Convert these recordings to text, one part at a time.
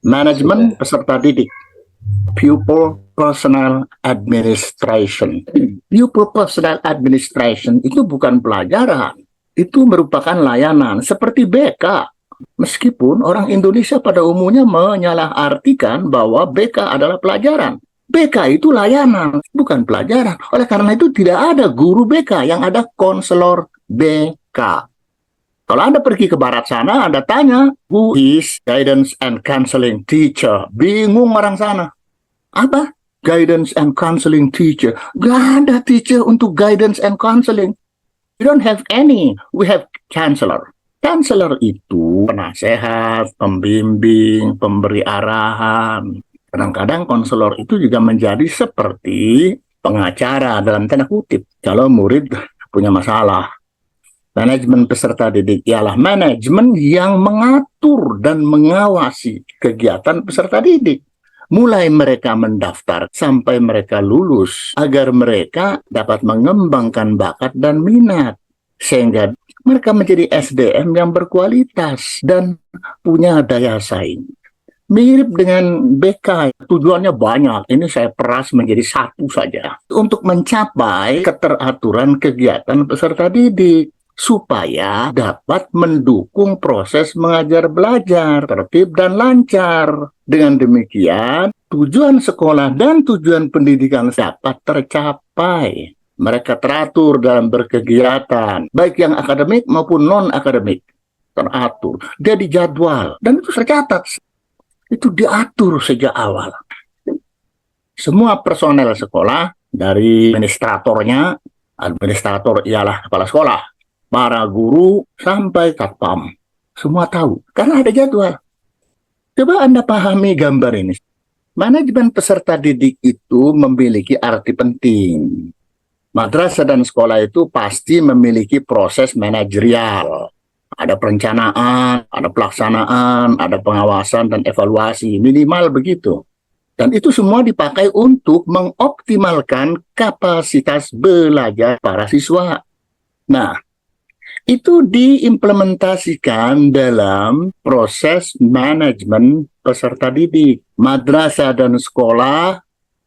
Manajemen Sudah. peserta didik, Pupil Personal Administration. Pupil Personal Administration itu bukan pelajaran, itu merupakan layanan seperti BK. Meskipun orang Indonesia pada umumnya menyalahartikan bahwa BK adalah pelajaran. BK itu layanan, bukan pelajaran. Oleh karena itu tidak ada guru BK, yang ada konselor BK. Kalau Anda pergi ke barat sana, Anda tanya, who is guidance and counseling teacher? Bingung orang sana. Apa? Guidance and counseling teacher. Gak ada teacher untuk guidance and counseling. We don't have any. We have counselor. Counselor itu penasehat, pembimbing, pemberi arahan. Kadang-kadang konselor itu juga menjadi seperti pengacara dalam tanda kutip. Kalau murid punya masalah. Manajemen peserta didik ialah manajemen yang mengatur dan mengawasi kegiatan peserta didik. Mulai mereka mendaftar sampai mereka lulus, agar mereka dapat mengembangkan bakat dan minat. Sehingga mereka menjadi SDM yang berkualitas dan punya daya saing. Mirip dengan BK, tujuannya banyak. Ini saya peras menjadi satu saja. Untuk mencapai keteraturan kegiatan peserta didik, supaya dapat mendukung proses mengajar belajar tertib dan lancar. Dengan demikian, tujuan sekolah dan tujuan pendidikan dapat tercapai. Mereka teratur dalam berkegiatan, baik yang akademik maupun non-akademik. Teratur, dia dijadwal, dan itu tercatat. Itu diatur sejak awal. Semua personel sekolah, dari administrator ialah kepala sekolah, para guru sampai satpam, semua tahu karena ada jadwal. Coba Anda pahami gambar ini. Manajemen peserta didik itu memiliki arti penting. Madrasah dan sekolah itu pasti memiliki proses manajerial. Ada perencanaan, ada pelaksanaan, ada pengawasan dan evaluasi, minimal begitu. Dan itu semua dipakai untuk mengoptimalkan kapasitas belajar para siswa. Nah, itu diimplementasikan dalam proses manajemen peserta didik. Madrasah dan sekolah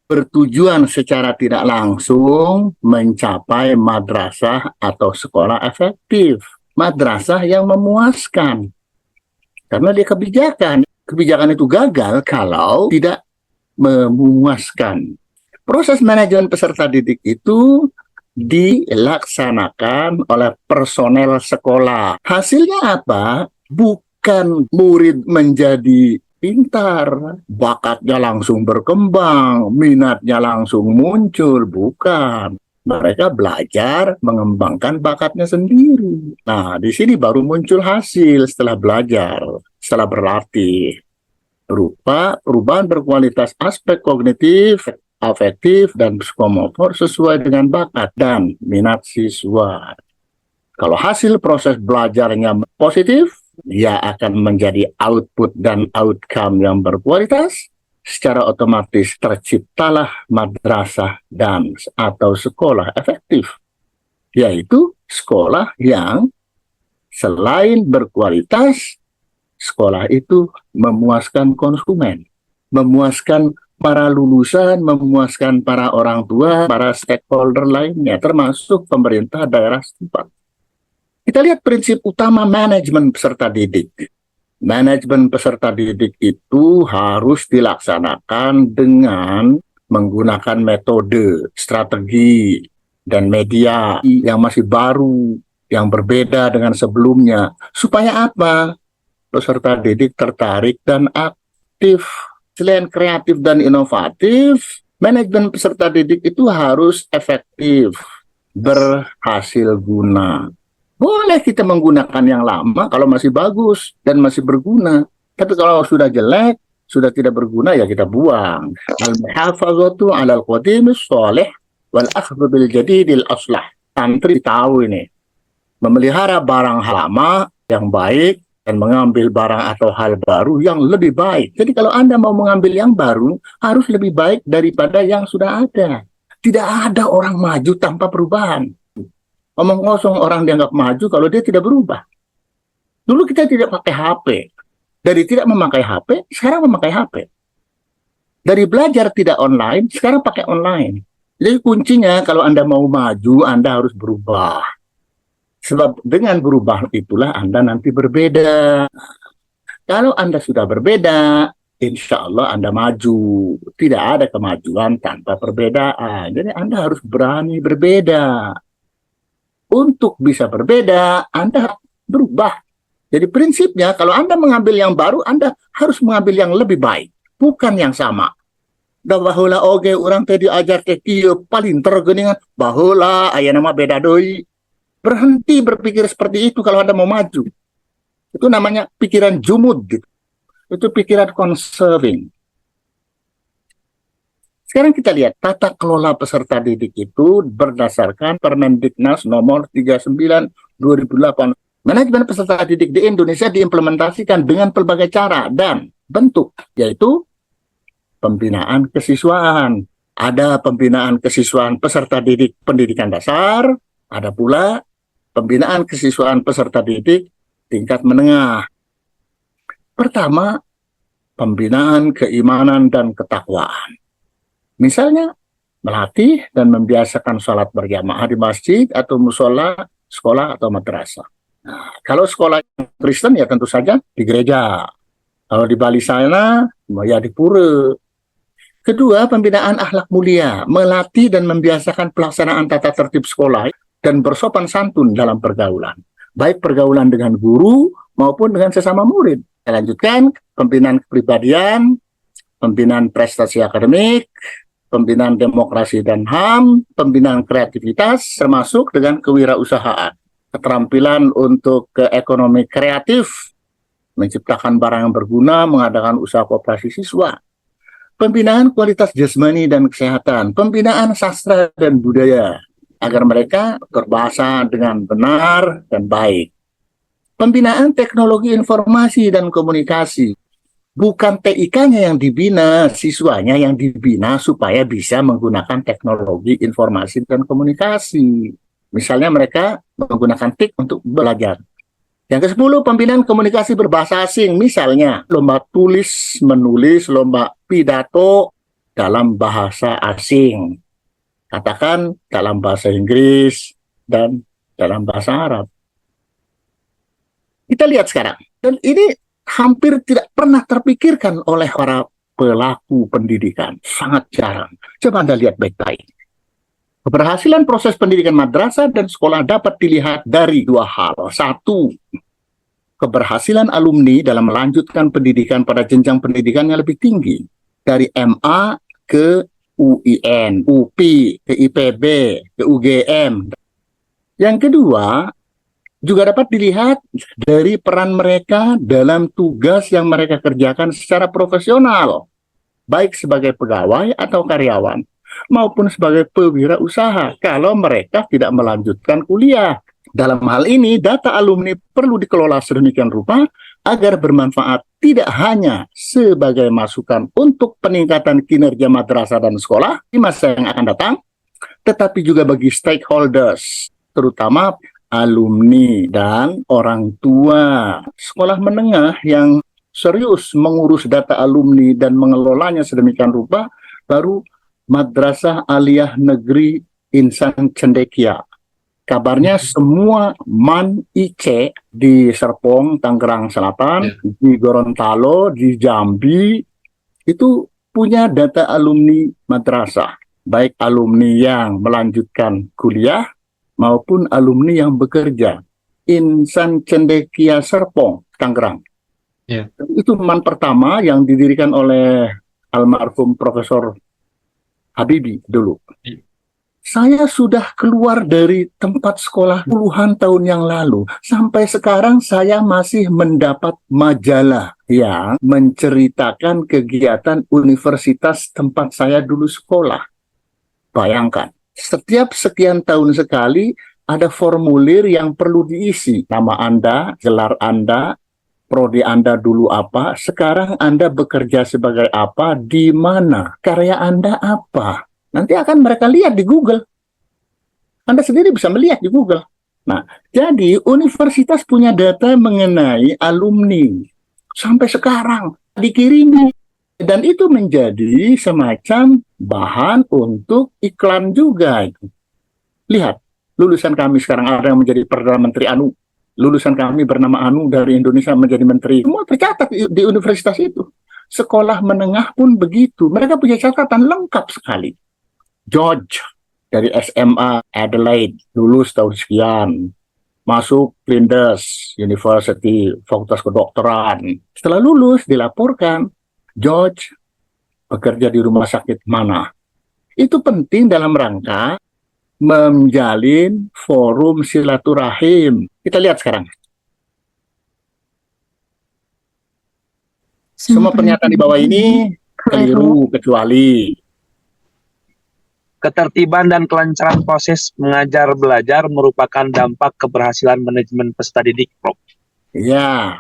bertujuan secara tidak langsung mencapai madrasah atau sekolah efektif. Madrasah yang memuaskan. Karena dia kebijakan. Kebijakan itu gagal kalau tidak memuaskan. Proses manajemen peserta didik itu dilaksanakan oleh personel sekolah. Hasilnya apa? Bukan murid menjadi pintar, bakatnya langsung berkembang, minatnya langsung muncul, bukan. Mereka belajar mengembangkan bakatnya sendiri. Nah, di sini baru muncul hasil setelah belajar, setelah berlatih. Berupa perubahan berkualitas aspek kognitif, afektif, dan psikomotor sesuai dengan bakat dan minat siswa. Kalau hasil proses belajarnya positif, dia akan menjadi output dan outcome yang berkualitas. Secara otomatis terciptalah madrasah dan atau sekolah efektif, yaitu sekolah yang selain berkualitas, sekolah itu memuaskan konsumen, memuaskan para lulusan, memuaskan para orang tua, para stakeholder lainnya, termasuk pemerintah daerah setempat. Kita lihat prinsip utama manajemen peserta didik. Manajemen peserta didik itu harus dilaksanakan dengan menggunakan metode, strategi, dan media yang masih baru, yang berbeda dengan sebelumnya. Supaya apa? Peserta didik tertarik dan aktif. Selain kreatif dan inovatif, manajemen peserta didik itu harus efektif, berhasil guna. Boleh kita menggunakan yang lama kalau masih bagus dan masih berguna. Tapi kalau sudah jelek, sudah tidak berguna, ya kita buang. Al-muhafazatu 'alal qadimis shalih wal akhdhu bil jadidil aslah. Santri tahu ini. Memelihara barang lama yang baik dan mengambil barang atau hal baru yang lebih baik. Jadi kalau Anda mau mengambil yang baru, harus lebih baik daripada yang sudah ada. Tidak ada orang maju tanpa perubahan. Omong kosong orang dianggap maju kalau dia tidak berubah. Dulu kita tidak pakai HP. Dari tidak memakai HP, sekarang memakai HP. Dari belajar tidak online, sekarang pakai online. Jadi kuncinya kalau Anda mau maju, Anda harus berubah. Sebab dengan berubah itulah Anda nanti berbeda. Kalau Anda sudah berbeda, insya Allah Anda maju. Tidak ada kemajuan tanpa perbedaan. Jadi Anda harus berani berbeda. Untuk bisa berbeda, Anda harus berubah. Jadi prinsipnya kalau Anda mengambil yang baru, Anda harus mengambil yang lebih baik. Bukan yang sama. Da bahula oge orang tadi ajar teh kieu paling tergeningan bahula aya nama beda deui. Berhenti berpikir seperti itu kalau Anda mau maju. Itu namanya pikiran jumud gitu. Itu pikiran conserving. Sekarang kita lihat tata kelola peserta didik itu berdasarkan Permendiknas nomor 39 2008. Manajemen peserta didik di Indonesia diimplementasikan dengan berbagai cara dan bentuk, yaitu pembinaan kesiswaan. Ada pembinaan kesiswaan peserta didik pendidikan dasar, ada pula pembinaan kesiswaan peserta didik tingkat menengah. Pertama, pembinaan keimanan dan ketakwaan. Misalnya, melatih dan membiasakan sholat berjamaah di masjid atau musola, sekolah atau madrasah. Nah, kalau sekolah Kristen ya tentu saja di gereja. Kalau di Bali sana, ya di pura. Kedua, pembinaan akhlak mulia, melatih dan membiasakan pelaksanaan tata tertib sekolah dan bersopan santun dalam pergaulan. Baik pergaulan dengan guru maupun dengan sesama murid. Saya lanjutkan, pembinaan kepribadian, pembinaan prestasi akademik, pembinaan demokrasi dan HAM, pembinaan kreativitas, termasuk dengan kewirausahaan. Keterampilan untuk ekonomi kreatif, menciptakan barang yang berguna, mengadakan usaha koperasi siswa. Pembinaan kualitas jasmani dan kesehatan, pembinaan sastra dan budaya, agar mereka berbahasa dengan benar dan baik. Pembinaan teknologi informasi dan komunikasi, bukan TIK-nya yang dibina, siswanya yang dibina supaya bisa menggunakan teknologi informasi dan komunikasi. Misalnya mereka menggunakan TIK untuk belajar. Yang ke-10, pembinaan komunikasi berbahasa asing. Misalnya, lomba tulis, menulis, lomba pidato dalam bahasa asing. Katakan dalam bahasa Inggris dan dalam bahasa Arab. Kita lihat sekarang. Dan ini hampir tidak pernah terpikirkan oleh para pelaku pendidikan. Sangat jarang. Coba Anda lihat baik-baik. Keberhasilan proses pendidikan madrasah dan sekolah dapat dilihat dari dua hal. Satu, keberhasilan alumni dalam melanjutkan pendidikan pada jenjang pendidikan yang lebih tinggi. Dari MA ke UIN, UPI, ke IPB, ke UGM. Yang kedua, juga dapat dilihat dari peran mereka dalam tugas yang mereka kerjakan secara profesional. Baik sebagai pegawai atau karyawan, maupun sebagai pewirausaha kalau mereka tidak melanjutkan kuliah. Dalam hal ini, data alumni perlu dikelola sedemikian rupa agar bermanfaat tidak hanya sebagai masukan untuk peningkatan kinerja madrasah dan sekolah di masa yang akan datang, tetapi juga bagi stakeholders, terutama alumni dan orang tua. Sekolah menengah yang serius mengurus data alumni dan mengelolanya sedemikian rupa, baru Madrasah Aliyah Negeri Insan Cendekia. Kabarnya semua MAN IC di Serpong, Tangerang Selatan, di Gorontalo, di Jambi, itu punya data alumni madrasah. Baik alumni yang melanjutkan kuliah maupun alumni yang bekerja. Insan Cendekia Serpong, Tangerang. Yeah. Itu MAN pertama yang didirikan oleh almarhum Profesor Habibie dulu. Saya sudah keluar dari tempat sekolah puluhan tahun yang lalu. Sampai sekarang saya masih mendapat majalah yang menceritakan kegiatan universitas tempat saya dulu sekolah. Bayangkan, setiap sekian tahun sekali ada formulir yang perlu diisi. Nama Anda, gelar Anda, prodi Anda dulu apa, sekarang Anda bekerja sebagai apa, di mana, karya Anda apa. Nanti akan mereka lihat di Google. Anda sendiri bisa melihat di Google. Nah, jadi universitas punya data mengenai alumni. sampai sekarang dikirimi. Dan itu menjadi semacam bahan untuk iklan juga. Lihat, lulusan kami sekarang ada yang menjadi Perdana Menteri Anu, lulusan kami bernama Anu dari Indonesia menjadi menteri. Semua tercatat di universitas itu. Sekolah menengah pun begitu. Mereka punya catatan lengkap sekali. George dari SMA Adelaide, lulus tahun sekian. Masuk Flinders University, Fakultas Kedokteran. Setelah lulus, dilaporkan, George bekerja di rumah sakit mana. Itu penting dalam rangka menjalin forum silaturahim. Kita lihat sekarang. Semua pernyataan di bawah ini keliru kecuali ketertiban dan kelancaran proses mengajar belajar merupakan dampak keberhasilan manajemen peserta didik, Prof. Ya,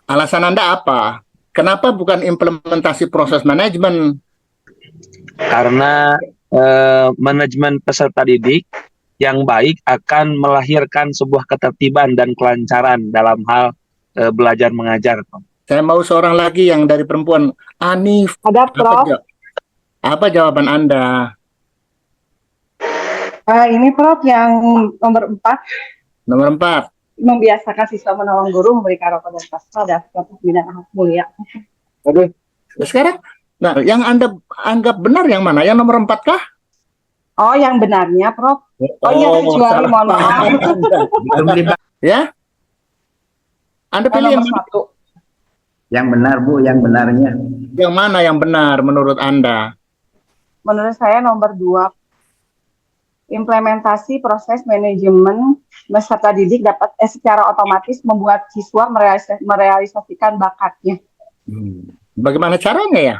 alasan Anda apa? Kenapa bukan implementasi proses manajemen? Karena manajemen peserta didik yang baik akan melahirkan sebuah ketertiban dan kelancaran dalam hal belajar mengajar, Prof. Saya mau seorang lagi yang dari perempuan. Anif. Ada, Prof. Apa jawaban Anda? Ini Prof yang nomor 4. Nomor 4. Membiasakan siswa menolong guru, memberikan rokok dan tas pada suatu pembinaan akhlak mulia. Aduh. Sekarang, nah, yang Anda anggap benar yang mana? Yang nomor 4 kah? Oh, yang benarnya, Prof. Oh iya, kecuali mohon maaf. Ya? Anda pilih yang nomor 1. Yang benar, Bu, yang benarnya. Yang mana yang benar menurut Anda? Menurut saya nomor 2. Implementasi proses manajemen peserta didik dapat secara otomatis membuat siswa merealisasikan bakatnya. Bagaimana caranya ya?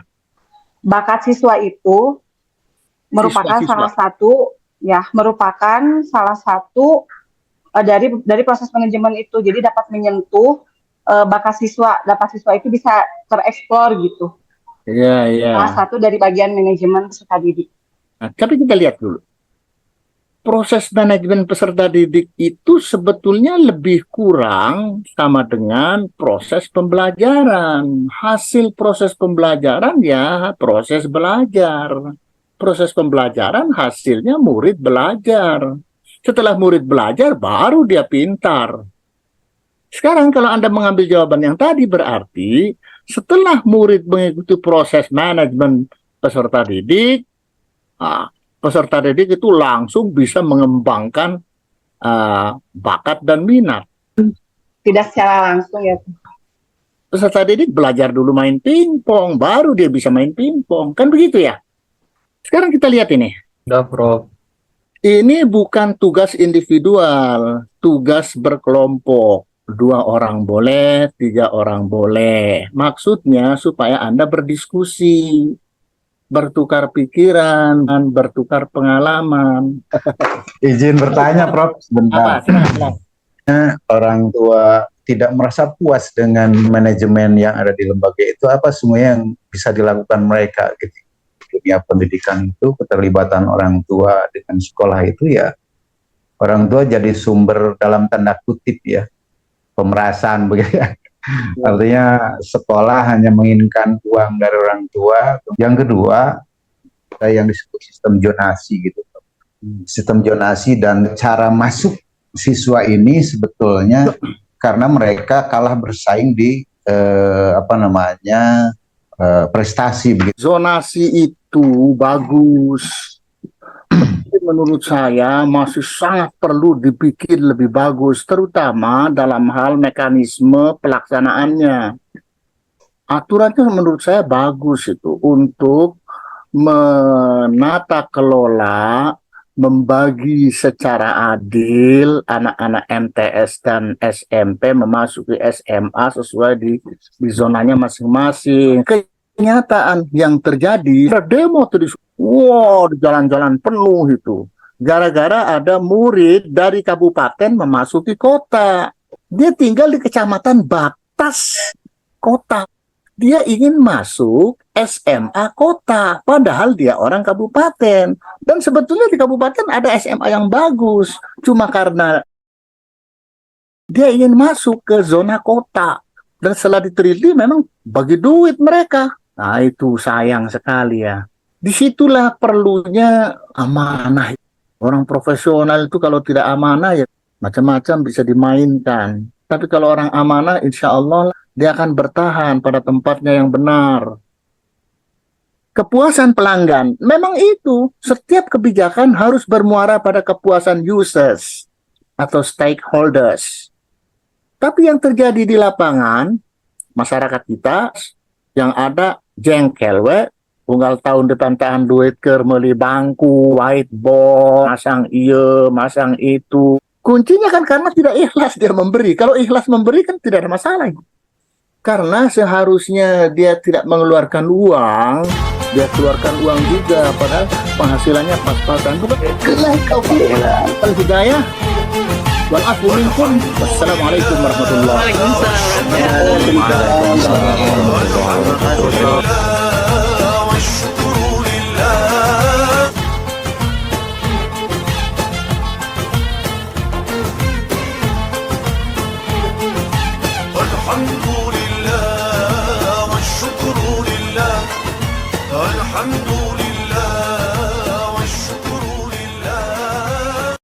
Bakat siswa itu merupakan salah satu dari proses manajemen itu. Jadi dapat menyentuh bakat siswa itu bisa tereksplor gitu. Iya, iya. Salah satu dari bagian manajemen peserta didik. Nah, tapi kita lihat dulu. Proses manajemen peserta didik itu sebetulnya lebih kurang sama dengan proses pembelajaran. Hasil proses pembelajaran ya proses belajar. Proses pembelajaran hasilnya murid belajar. Setelah murid belajar baru dia pintar. Sekarang kalau Anda mengambil jawaban yang tadi berarti setelah murid mengikuti proses manajemen peserta didik, peserta didik itu langsung bisa mengembangkan bakat dan minat. Tidak secara langsung ya. Peserta didik belajar dulu main pingpong, baru dia bisa main pingpong. Kan begitu ya? Sekarang kita lihat ini. Udah, Prof. Ini bukan tugas individual, tugas berkelompok. 2 orang boleh, 3 orang boleh. Maksudnya supaya Anda berdiskusi, bertukar pikiran, dan bertukar pengalaman. Izin bertanya, Prof, sebentar. Orang tua tidak merasa puas dengan manajemen yang ada di lembaga itu, apa semua yang bisa dilakukan mereka gitu. Dunia pendidikan itu, keterlibatan orang tua dengan sekolah itu ya, orang tua jadi sumber dalam tanda kutip ya, pemerasan begitu ya. Artinya sekolah hanya menginginkan uang dari orang tua. Yang kedua, yang disebut sistem zonasi gitu. Sistem zonasi dan cara masuk siswa ini sebetulnya karena mereka kalah bersaing di prestasi begitu. Zonasi itu bagus. Menurut saya masih sangat perlu dibikin lebih bagus, terutama dalam hal mekanisme pelaksanaannya. Aturannya menurut saya bagus itu untuk menata kelola, membagi secara adil anak-anak MTS dan SMP memasuki SMA sesuai di zonanya masing-masing. Kenyataan yang terjadi, ada demo tuh di jalan-jalan penuh itu. Gara-gara ada murid dari kabupaten memasuki kota. Dia tinggal di kecamatan batas kota. Dia ingin masuk SMA kota, padahal dia orang kabupaten. Dan sebetulnya di kabupaten ada SMA yang bagus. Cuma karena dia ingin masuk ke zona kota, Dan setelah diteliti memang bagi duit mereka. Nah itu sayang sekali ya. Disitulah perlunya amanah. Orang profesional itu kalau tidak amanah ya macam-macam bisa dimainkan. Tapi kalau orang amanah insya Allah dia akan bertahan pada tempatnya yang benar. Kepuasan pelanggan, memang itu setiap kebijakan harus bermuara pada kepuasan users atau stakeholders. Tapi yang terjadi di lapangan, masyarakat kita yang ada jengkel, unggal tahun depan tahan duit ke meli bangku, whiteboard, masang iya, masang itu. Kuncinya kan karena tidak ikhlas dia memberi. Kalau ikhlas memberi kan tidak ada masalah. Karena seharusnya dia tidak mengeluarkan uang, dia keluarkan uang juga, padahal penghasilannya pas-pasan. Al-Hidayah. Walafu minkum. Wassalamualaikum warahmatullahi الحمد